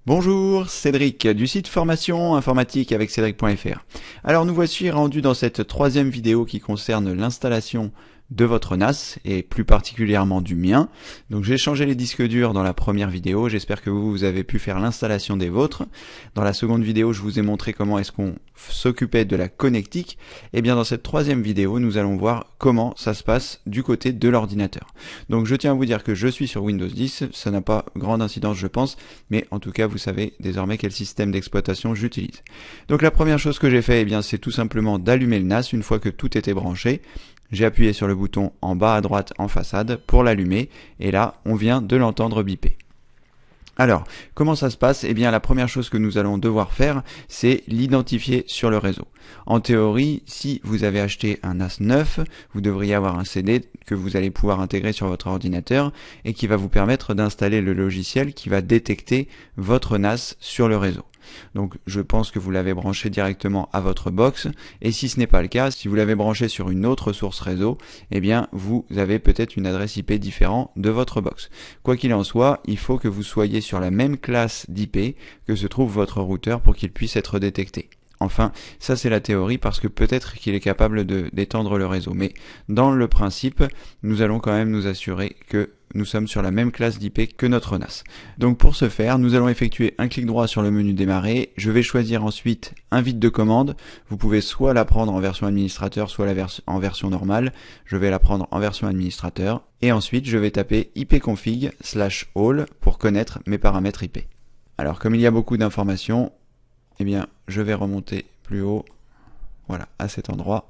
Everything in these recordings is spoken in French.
Bonjour, Cédric du site formation informatique avec cédric.fr. Alors nous voici rendus dans cette troisième vidéo qui concerne l'installation de votre NAS et plus particulièrement du mien. Donc j'ai changé les disques durs dans la première vidéo, j'espère que vous avez pu faire l'installation des vôtres. Dans la seconde vidéo, je vous ai montré comment est-ce qu'on s'occupait de la connectique. Et bien dans cette troisième vidéo, nous allons voir comment ça se passe du côté de l'ordinateur. Donc je tiens à vous dire que je suis sur Windows 10, ça n'a pas grande incidence je pense, mais en tout cas vous savez désormais quel système d'exploitation j'utilise. Donc la première chose que j'ai fait, c'est tout simplement d'allumer le NAS une fois que tout était branché. J'ai appuyé sur le bouton en bas à droite en façade pour l'allumer et là on vient de l'entendre biper. Alors, comment ça se passe? La première chose que nous allons devoir faire, c'est l'identifier sur le réseau. En théorie, si vous avez acheté un NAS neuf, vous devriez avoir un CD que vous allez pouvoir intégrer sur votre ordinateur et qui va vous permettre d'installer le logiciel qui va détecter votre NAS sur le réseau. Donc je pense que vous l'avez branché directement à votre box, et si ce n'est pas le cas, si vous l'avez branché sur une autre source réseau, vous avez peut-être une adresse IP différente de votre box. Quoi qu'il en soit, il faut que vous soyez sur la même classe d'IP que se trouve votre routeur pour qu'il puisse être détecté. Enfin, ça c'est la théorie parce que peut-être qu'il est capable d'étendre le réseau. Mais dans le principe, nous allons quand même nous assurer que nous sommes sur la même classe d'IP que notre NAS. Donc pour ce faire, nous allons effectuer un clic droit sur le menu démarrer. Je vais choisir ensuite invite de commande. Vous pouvez soit la prendre en version administrateur, soit en version normale. Je vais la prendre en version administrateur. Et ensuite, je vais taper ipconfig/all pour connaître mes paramètres IP. Alors comme il y a beaucoup d'informations, je vais remonter plus haut, voilà, à cet endroit.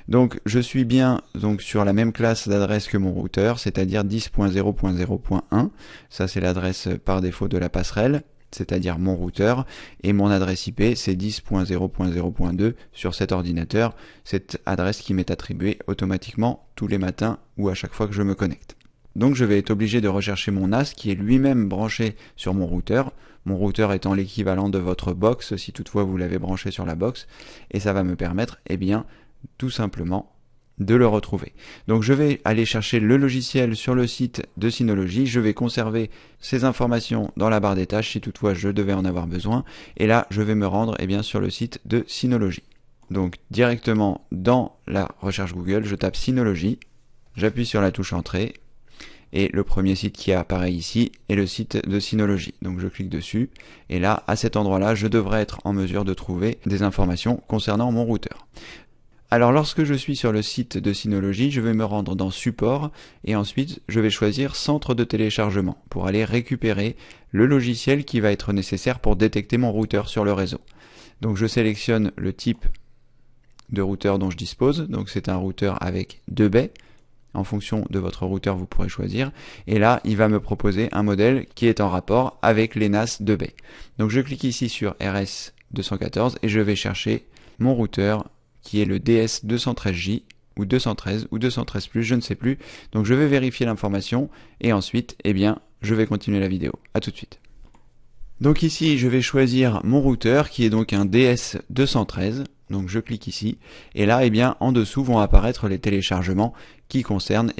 Donc, je suis bien sur la même classe d'adresse que mon routeur, c'est-à-dire 10.0.0.1. Ça, c'est l'adresse par défaut de la passerelle, c'est-à-dire mon routeur. Et mon adresse IP, c'est 10.0.0.2 sur cet ordinateur, cette adresse qui m'est attribuée automatiquement tous les matins ou à chaque fois que je me connecte. Donc je vais être obligé de rechercher mon NAS qui est lui-même branché sur mon routeur étant l'équivalent de votre box si toutefois vous l'avez branché sur la box, et ça va me permettre tout simplement de le retrouver. Donc je vais aller chercher le logiciel sur le site de Synology, je vais conserver ces informations dans la barre des tâches si toutefois je devais en avoir besoin, et là je vais me rendre sur le site de Synology. Donc directement dans la recherche Google, je tape Synology, j'appuie sur la touche entrée, et le premier site qui apparaît ici est le site de Synology. Donc je clique dessus, et là, à cet endroit-là, je devrais être en mesure de trouver des informations concernant mon routeur. Alors lorsque je suis sur le site de Synology, je vais me rendre dans Support, et ensuite je vais choisir Centre de téléchargement, pour aller récupérer le logiciel qui va être nécessaire pour détecter mon routeur sur le réseau. Donc je sélectionne le type de routeur dont je dispose, donc c'est un routeur avec 2 baies. En fonction de votre routeur, vous pourrez choisir. Et là, il va me proposer un modèle qui est en rapport avec les NAS 2 baies. Donc je clique ici sur RS214 et je vais chercher mon routeur qui est le DS213J ou 213 ou 213+, je ne sais plus. Donc je vais vérifier l'information et ensuite, je vais continuer la vidéo. À tout de suite. Donc ici, je vais choisir mon routeur qui est donc un DS213. Donc je clique ici, et là, en dessous vont apparaître les téléchargements qui concernent,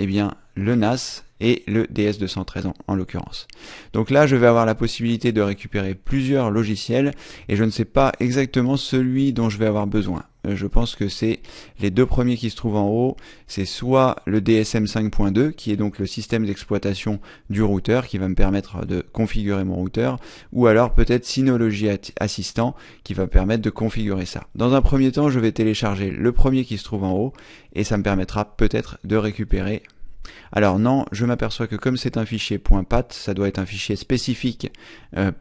le NAS et le DS213 en l'occurrence. Donc là, je vais avoir la possibilité de récupérer plusieurs logiciels, et je ne sais pas exactement celui dont je vais avoir besoin. Je pense que c'est les deux premiers qui se trouvent en haut, c'est soit le DSM 5.2, qui est donc le système d'exploitation du routeur, qui va me permettre de configurer mon routeur, ou alors peut-être Synology Assistant, qui va me permettre de configurer ça. Dans un premier temps, je vais télécharger le premier qui se trouve en haut, et ça me permettra peut-être de récupérer. Alors non, je m'aperçois que comme c'est un fichier .pat, ça doit être un fichier spécifique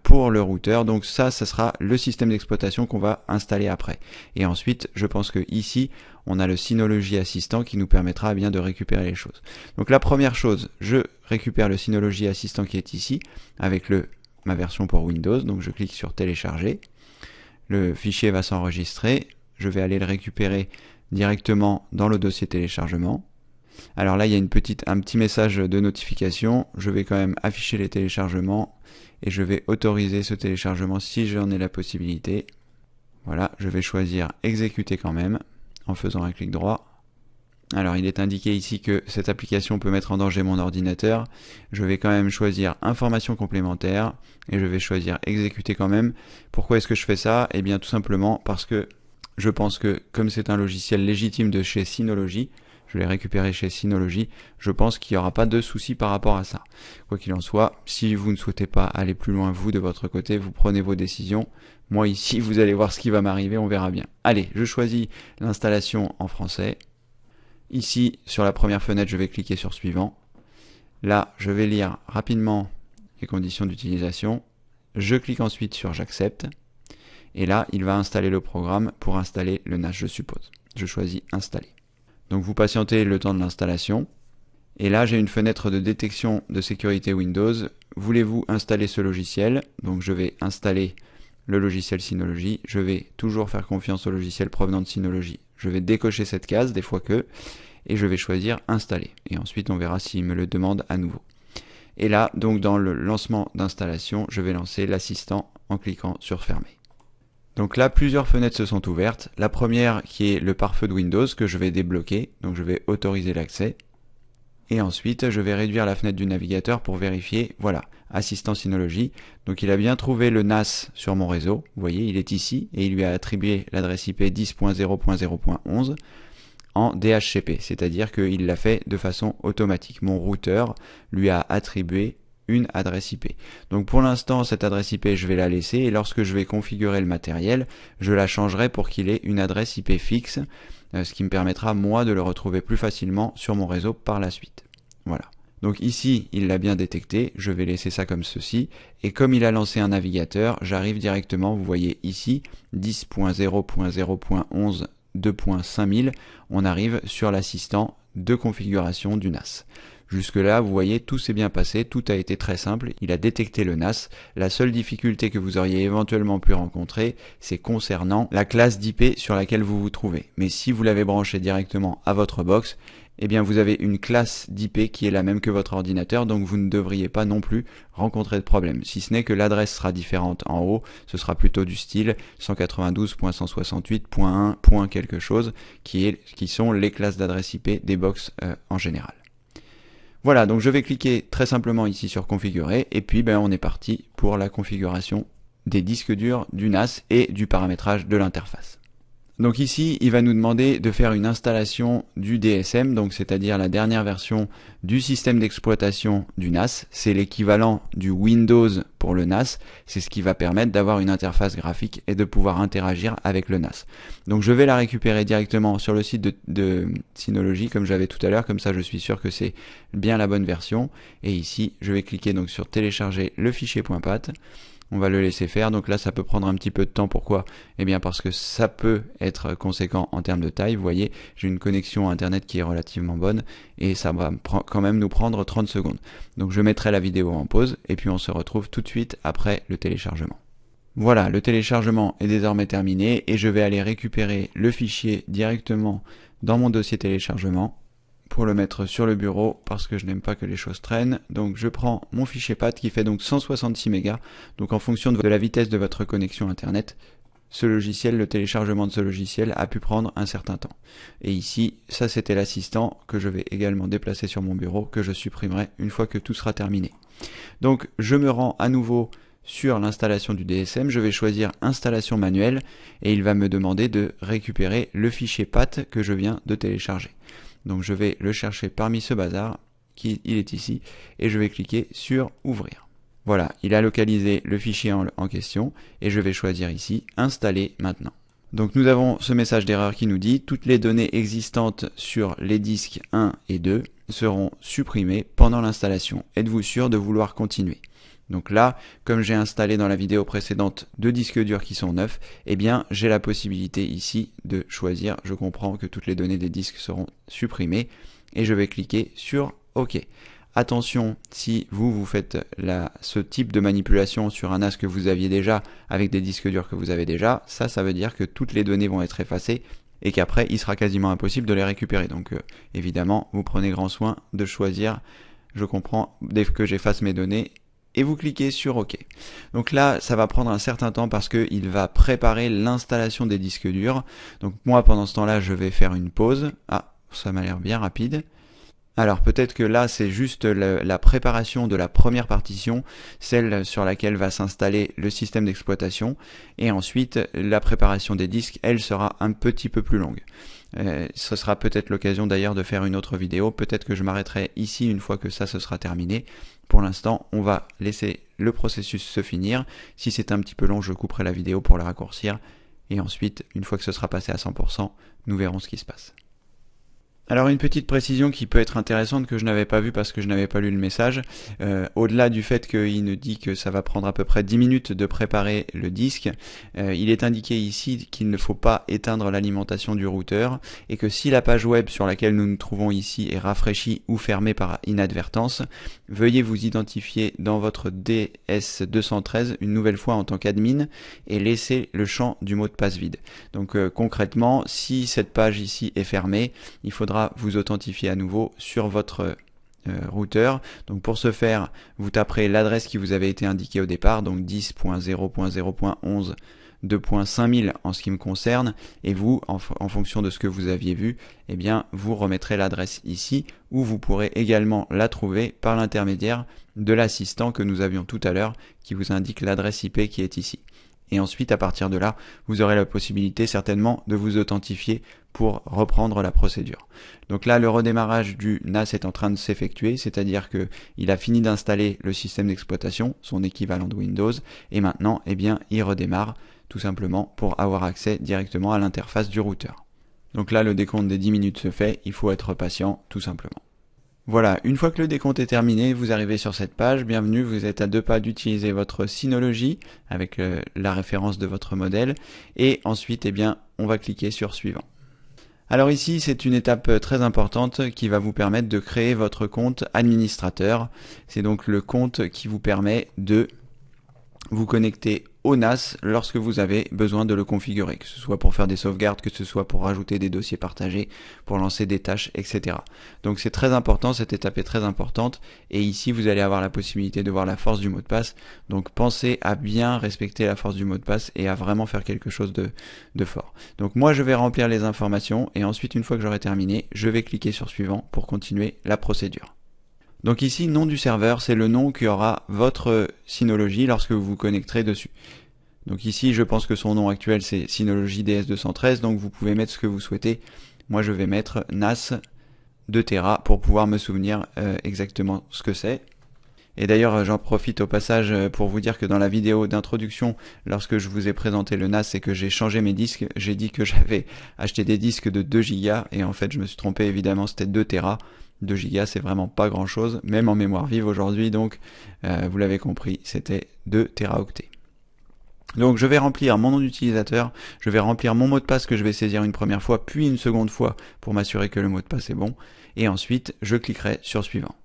pour le routeur, donc ça sera le système d'exploitation qu'on va installer après. Et ensuite, je pense que ici, on a le Synology Assistant qui nous permettra de récupérer les choses. Donc la première chose, je récupère le Synology Assistant qui est ici, avec ma version pour Windows, donc je clique sur télécharger. Le fichier va s'enregistrer, je vais aller le récupérer directement dans le dossier téléchargement. Alors là, il y a un petit message de notification. Je vais quand même afficher les téléchargements et je vais autoriser ce téléchargement si j'en ai la possibilité. Voilà, je vais choisir exécuter quand même en faisant un clic droit. Alors il est indiqué ici que cette application peut mettre en danger mon ordinateur. Je vais quand même choisir informations complémentaires et je vais choisir exécuter quand même. Pourquoi est-ce que je fais ça? Eh bien tout simplement parce que je pense que comme c'est un logiciel légitime de chez Synology, je l'ai récupéré chez Synology, je pense qu'il n'y aura pas de souci par rapport à ça. Quoi qu'il en soit, si vous ne souhaitez pas aller plus loin vous de votre côté, vous prenez vos décisions. Moi ici, vous allez voir ce qui va m'arriver, on verra bien. Allez, je choisis l'installation en français. Ici, sur la première fenêtre, je vais cliquer sur suivant. Là, je vais lire rapidement les conditions d'utilisation. Je clique ensuite sur j'accepte. Et là, il va installer le programme pour installer le NAS, je suppose. Je choisis installer. Donc vous patientez le temps de l'installation. Et là, j'ai une fenêtre de détection de sécurité Windows. Voulez-vous installer ce logiciel? Donc je vais installer le logiciel Synology. Je vais toujours faire confiance au logiciel provenant de Synology. Je vais décocher cette case, des fois que, et je vais choisir installer. Et ensuite, on verra s'il me le demande à nouveau. Et là, donc dans le lancement d'installation, je vais lancer l'assistant en cliquant sur fermer. Donc là, plusieurs fenêtres se sont ouvertes. La première qui est le pare-feu de Windows que je vais débloquer. Donc je vais autoriser l'accès. Et ensuite, je vais réduire la fenêtre du navigateur pour vérifier, voilà, assistant Synology. Donc il a bien trouvé le NAS sur mon réseau. Vous voyez, il est ici et il lui a attribué l'adresse IP 10.0.0.11 en DHCP. C'est-à-dire qu'il l'a fait de façon automatique. Mon routeur lui a attribué une adresse IP. Donc pour l'instant, cette adresse IP, je vais la laisser et lorsque je vais configurer le matériel, je la changerai pour qu'il ait une adresse IP fixe, ce qui me permettra moi de le retrouver plus facilement sur mon réseau par la suite. Voilà. Donc ici, il l'a bien détecté, je vais laisser ça comme ceci, et comme il a lancé un navigateur, j'arrive directement, vous voyez ici, 10.0.0.11 2.5000, on arrive sur l'assistant de configuration du NAS. Jusque là, vous voyez, tout s'est bien passé, tout a été très simple, il a détecté le NAS. La seule difficulté que vous auriez éventuellement pu rencontrer, c'est concernant la classe d'IP sur laquelle vous vous trouvez. Mais si vous l'avez branché directement à votre box, eh bien vous avez une classe d'IP qui est la même que votre ordinateur, donc vous ne devriez pas non plus rencontrer de problème. Si ce n'est que l'adresse sera différente en haut, ce sera plutôt du style 192.168.1. quelque chose, qui sont les classes d'adresse IP des box en général. Voilà, donc je vais cliquer très simplement ici sur configurer, et puis on est parti pour la configuration des disques durs du NAS et du paramétrage de l'interface. Donc ici, il va nous demander de faire une installation du DSM, donc c'est-à-dire la dernière version du système d'exploitation du NAS. C'est l'équivalent du Windows pour le NAS. C'est ce qui va permettre d'avoir une interface graphique et de pouvoir interagir avec le NAS. Donc je vais la récupérer directement sur le site de Synology, comme j'avais tout à l'heure. Comme ça, je suis sûr que c'est bien la bonne version. Et ici, je vais cliquer donc sur télécharger le fichier .pat. On va le laisser faire, donc là ça peut prendre un petit peu de temps. Pourquoi? Eh bien parce que ça peut être conséquent en termes de taille. Vous voyez, j'ai une connexion internet qui est relativement bonne et ça va quand même nous prendre 30 secondes. Donc je mettrai la vidéo en pause et puis on se retrouve tout de suite après le téléchargement. Voilà, le téléchargement est désormais terminé et je vais aller récupérer le fichier directement dans mon dossier téléchargement pour le mettre sur le bureau parce que je n'aime pas que les choses traînent. Donc je prends mon fichier PAT qui fait donc 166 mégas. Donc en fonction de la vitesse de votre connexion internet, ce logiciel, le téléchargement de ce logiciel a pu prendre un certain temps. Et ici, ça c'était l'assistant que je vais également déplacer sur mon bureau, que je supprimerai une fois que tout sera terminé. Donc je me rends à nouveau sur l'installation du DSM, je vais choisir installation manuelle et il va me demander de récupérer le fichier PAT que je viens de télécharger. Donc je vais le chercher parmi ce bazar, il est ici, et je vais cliquer sur ouvrir. Voilà, il a localisé le fichier en question, et je vais choisir ici installer maintenant. Donc nous avons ce message d'erreur qui nous dit toutes les données existantes sur les disques 1 et 2 seront supprimées pendant l'installation. Êtes-vous sûr de vouloir continuer? Donc là, comme j'ai installé dans la vidéo précédente 2 disques durs qui sont neufs, eh bien j'ai la possibilité ici de choisir. Je comprends que toutes les données des disques seront supprimées et je vais cliquer sur OK. Attention, si vous faites ce type de manipulation sur un NAS que vous aviez déjà avec des disques durs que vous avez déjà, ça veut dire que toutes les données vont être effacées et qu'après il sera quasiment impossible de les récupérer. Donc évidemment, vous prenez grand soin de choisir, je comprends, dès que j'efface mes données, et vous cliquez sur OK. Donc là, ça va prendre un certain temps parce qu'il va préparer l'installation des disques durs. Donc moi, pendant ce temps-là, je vais faire une pause. Ah, Ça m'a l'air bien rapide. Alors peut-être que là c'est juste la préparation de la première partition, celle sur laquelle va s'installer le système d'exploitation, et ensuite la préparation des disques, elle sera un petit peu plus longue. Ce sera peut-être l'occasion d'ailleurs de faire une autre vidéo, peut-être que je m'arrêterai ici une fois que ça se sera terminé. Pour l'instant on va laisser le processus se finir, si c'est un petit peu long je couperai la vidéo pour le raccourcir, et ensuite une fois que ce sera passé à 100%, nous verrons ce qui se passe. Alors une petite précision qui peut être intéressante que je n'avais pas vue parce que je n'avais pas lu le message, au-delà du fait qu'il nous dit que ça va prendre à peu près 10 minutes de préparer le disque, il est indiqué ici qu'il ne faut pas éteindre l'alimentation du routeur et que si la page web sur laquelle nous nous trouvons ici est rafraîchie ou fermée par inadvertance, veuillez vous identifier dans votre DS213 une nouvelle fois en tant qu'admin et laisser le champ du mot de passe vide. Donc concrètement, si cette page ici est fermée, il faudra vous authentifier à nouveau sur votre routeur. Donc pour ce faire, vous taperez l'adresse qui vous avait été indiquée au départ, donc 10.0.0.11 2.5000 en ce qui me concerne, et vous, en fonction de ce que vous aviez vu, eh bien, vous remettrez l'adresse ici, où vous pourrez également la trouver par l'intermédiaire de l'assistant que nous avions tout à l'heure, qui vous indique l'adresse IP qui est ici. Et ensuite, à partir de là, vous aurez la possibilité certainement de vous authentifier pour reprendre la procédure. Donc là, le redémarrage du NAS est en train de s'effectuer, c'est-à-dire que il a fini d'installer le système d'exploitation, son équivalent de Windows, et maintenant, eh bien, il redémarre tout simplement pour avoir accès directement à l'interface du routeur. Donc là, le décompte des 10 minutes se fait, il faut être patient, tout simplement. Voilà, une fois que le décompte est terminé, vous arrivez sur cette page, bienvenue, vous êtes à 2 pas d'utiliser votre Synology avec la référence de votre modèle, et ensuite, eh bien, on va cliquer sur suivant. Alors ici, c'est une étape très importante qui va vous permettre de créer votre compte administrateur. C'est donc le compte qui vous permet de vous connecter au NAS lorsque vous avez besoin de le configurer, que ce soit pour faire des sauvegardes, que ce soit pour rajouter des dossiers partagés, pour lancer des tâches, etc. Donc c'est très important, cette étape est très importante, et ici vous allez avoir la possibilité de voir la force du mot de passe, donc pensez à bien respecter la force du mot de passe et à vraiment faire quelque chose de fort. Donc moi je vais remplir les informations, et ensuite une fois que j'aurai terminé, je vais cliquer sur suivant pour continuer la procédure. Donc ici, nom du serveur, c'est le nom qu'aura votre Synology lorsque vous vous connecterez dessus. Donc ici, je pense que son nom actuel, c'est Synology DS213, donc vous pouvez mettre ce que vous souhaitez. Moi, je vais mettre NAS 2 Tera pour pouvoir me souvenir exactement ce que c'est. Et d'ailleurs, j'en profite au passage pour vous dire que dans la vidéo d'introduction, lorsque je vous ai présenté le NAS et que j'ai changé mes disques, j'ai dit que j'avais acheté des disques de 2 Go, et en fait, je me suis trompé, évidemment, c'était 2 Tera. 2 Go, c'est vraiment pas grand chose, même en mémoire vive aujourd'hui, donc vous l'avez compris, c'était 2 Teraoctets. Donc je vais remplir mon nom d'utilisateur, je vais remplir mon mot de passe que je vais saisir une première fois, puis une seconde fois pour m'assurer que le mot de passe est bon, et ensuite je cliquerai sur suivant.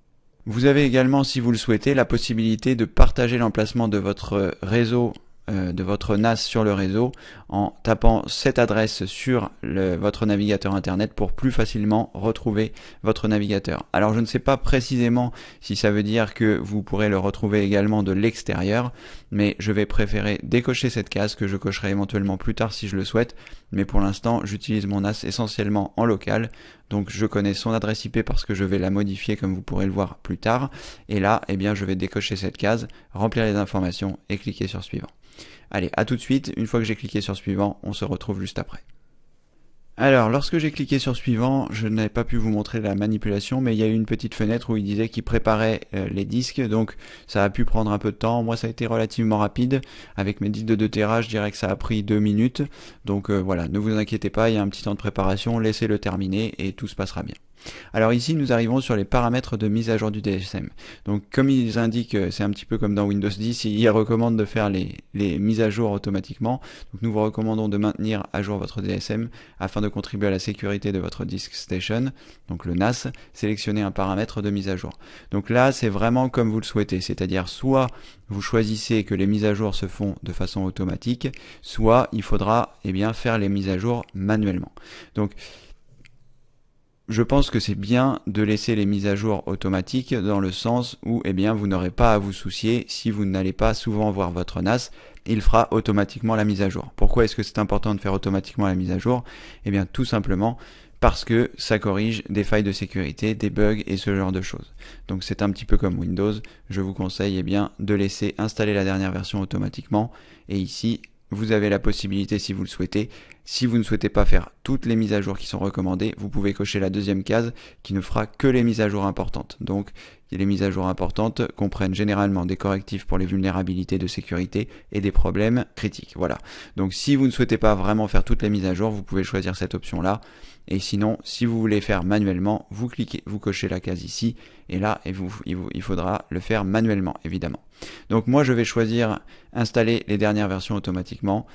Vous avez également, si vous le souhaitez, la possibilité de partager l'emplacement de votre réseau, de votre NAS sur le réseau en tapant cette adresse sur votre navigateur internet pour plus facilement retrouver votre navigateur. Alors je ne sais pas précisément si ça veut dire que vous pourrez le retrouver également de l'extérieur, mais je vais préférer décocher cette case que je cocherai éventuellement plus tard si je le souhaite, mais pour l'instant j'utilise mon NAS essentiellement en local, donc je connais son adresse IP parce que je vais la modifier comme vous pourrez le voir plus tard, et là eh bien je vais décocher cette case, remplir les informations et cliquer sur suivant. Allez, à tout de suite, une fois que j'ai cliqué sur suivant, on se retrouve juste après. Alors, lorsque j'ai cliqué sur suivant, je n'avais pas pu vous montrer la manipulation, mais il y a eu une petite fenêtre où il disait qu'il préparait les disques, donc ça a pu prendre un peu de temps. Moi, ça a été relativement rapide. Avec mes disques de 2 Tera, je dirais que ça a pris 2 minutes. Donc voilà, ne vous inquiétez pas, il y a un petit temps de préparation, laissez-le terminer et tout se passera bien. Alors ici, nous arrivons sur les paramètres de mise à jour du DSM. Donc comme ils indiquent, c'est un petit peu comme dans Windows 10, ils recommandent de faire les mises à jour automatiquement. Donc nous vous recommandons de maintenir à jour votre DSM afin de contribuer à la sécurité de votre disk station. Donc le NAS, sélectionnez un paramètre de mise à jour. Donc là, c'est vraiment comme vous le souhaitez, c'est-à-dire soit vous choisissez que les mises à jour se font de façon automatique, soit il faudra faire les mises à jour manuellement. Donc je pense que c'est bien de laisser les mises à jour automatiques dans le sens où vous n'aurez pas à vous soucier si vous n'allez pas souvent voir votre NAS, il fera automatiquement la mise à jour. Pourquoi est-ce que c'est important de faire automatiquement la mise à jour ? Tout simplement parce que ça corrige des failles de sécurité, des bugs et ce genre de choses. Donc c'est un petit peu comme Windows, je vous conseille bien de laisser installer la dernière version automatiquement, et ici vous avez la possibilité si vous le souhaitez. Si vous ne souhaitez pas faire toutes les mises à jour qui sont recommandées, vous pouvez cocher la deuxième case qui ne fera que les mises à jour importantes. Donc les mises à jour importantes comprennent généralement des correctifs pour les vulnérabilités de sécurité et des problèmes critiques. Voilà. Donc si vous ne souhaitez pas vraiment faire toutes les mises à jour, vous pouvez choisir cette option-là. Et sinon, si vous voulez faire manuellement, vous cliquez, vous cochez la case ici, et là, il faudra le faire manuellement, évidemment. Donc moi, je vais choisir installer les dernières versions automatiquement.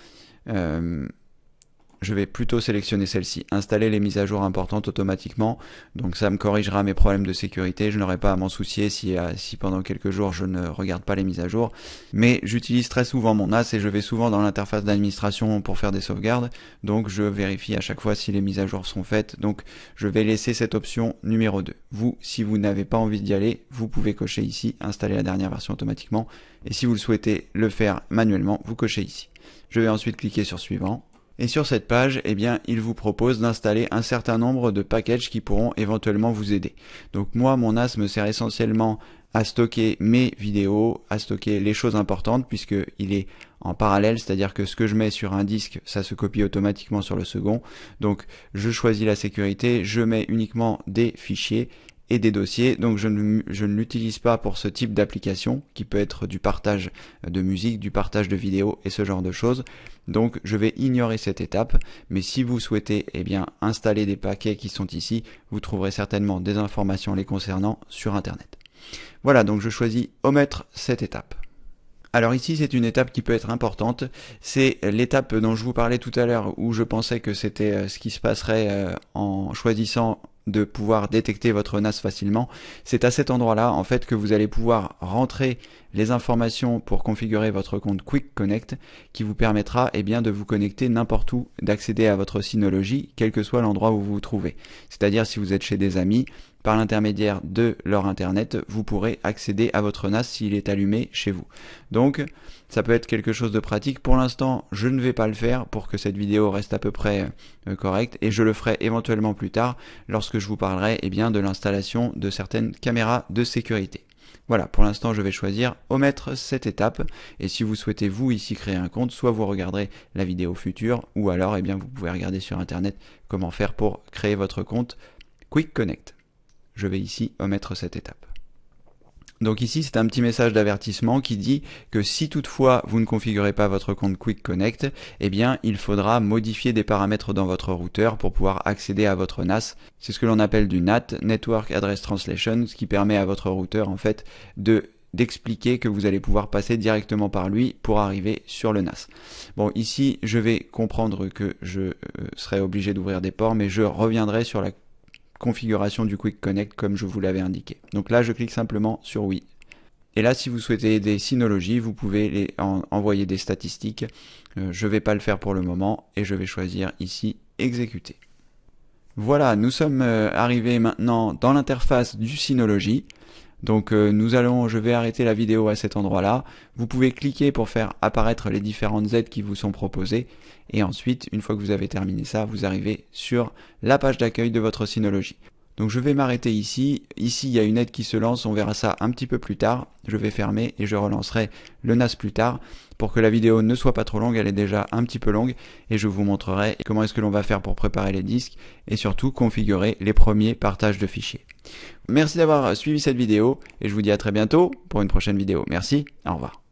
Je vais plutôt sélectionner celle-ci, installer les mises à jour importantes automatiquement, donc ça me corrigera mes problèmes de sécurité, je n'aurai pas à m'en soucier si pendant quelques jours je ne regarde pas les mises à jour, mais j'utilise très souvent mon NAS et je vais souvent dans l'interface d'administration pour faire des sauvegardes, donc je vérifie à chaque fois si les mises à jour sont faites, donc je vais laisser cette option numéro 2. Vous, si vous n'avez pas envie d'y aller, vous pouvez cocher ici, installer la dernière version automatiquement, et si vous le souhaitez le faire manuellement, vous cochez ici. Je vais ensuite cliquer sur suivant. Et sur cette page, eh bien, il vous propose d'installer un certain nombre de packages qui pourront éventuellement vous aider. Donc moi, mon NAS me sert essentiellement à stocker mes vidéos, à stocker les choses importantes, puisqu'il est en parallèle, c'est-à-dire que ce que je mets sur un disque, ça se copie automatiquement sur le second. Donc je choisis la sécurité, je mets uniquement des fichiers et des dossiers, donc je ne l'utilise pas pour ce type d'application qui peut être du partage de musique, du partage de vidéos et ce genre de choses. Donc je vais ignorer cette étape, mais si vous souhaitez installer des paquets qui sont ici, vous trouverez certainement des informations les concernant sur internet. Voilà, donc je choisis omettre cette étape. Alors ici c'est une étape qui peut être importante, c'est l'étape dont je vous parlais tout à l'heure où je pensais que c'était ce qui se passerait en choisissant de pouvoir détecter votre NAS facilement. C'est à cet endroit-là en fait que vous allez pouvoir rentrer les informations pour configurer votre compte Quick Connect qui vous permettra de vous connecter n'importe où, d'accéder à votre Synology quel que soit l'endroit où vous vous trouvez. C'est-à-dire si vous êtes chez des amis, par l'intermédiaire de leur internet, vous pourrez accéder à votre NAS s'il est allumé chez vous. Donc ça peut être quelque chose de pratique. Pour l'instant, je ne vais pas le faire pour que cette vidéo reste à peu près correcte, et je le ferai éventuellement plus tard lorsque je vous parlerai de l'installation de certaines caméras de sécurité. Voilà, pour l'instant je vais choisir omettre cette étape, et si vous souhaitez vous ici créer un compte, soit vous regarderez la vidéo future, ou alors vous pouvez regarder sur internet comment faire pour créer votre compte Quick Connect. Je vais ici omettre cette étape. Donc ici c'est un petit message d'avertissement qui dit que si toutefois vous ne configurez pas votre compte Quick Connect, il faudra modifier des paramètres dans votre routeur pour pouvoir accéder à votre NAS. C'est ce que l'on appelle du NAT, Network Address Translation, ce qui permet à votre routeur en fait d'expliquer que vous allez pouvoir passer directement par lui pour arriver sur le NAS. Bon, ici je vais comprendre que je serai obligé d'ouvrir des ports, mais je reviendrai sur la configuration du Quick Connect comme je vous l'avais indiqué. Donc là je clique simplement sur oui. Et là si vous souhaitez des Synology, vous pouvez envoyer des statistiques. Je ne vais pas le faire pour le moment et je vais choisir ici exécuter. Voilà, nous sommes arrivés maintenant dans l'interface du Synology. Donc je vais arrêter la vidéo à cet endroit-là. Vous pouvez cliquer pour faire apparaître les différentes aides qui vous sont proposées. Et ensuite, une fois que vous avez terminé ça, vous arrivez sur la page d'accueil de votre Synology. Donc je vais m'arrêter ici. Ici, il y a une aide qui se lance. On verra ça un petit peu plus tard. Je vais fermer et je relancerai le NAS plus tard. Pour que la vidéo ne soit pas trop longue, elle est déjà un petit peu longue. Et je vous montrerai comment est-ce que l'on va faire pour préparer les disques et surtout configurer les premiers partages de fichiers. Merci d'avoir suivi cette vidéo et je vous dis à très bientôt pour une prochaine vidéo. Merci, au revoir.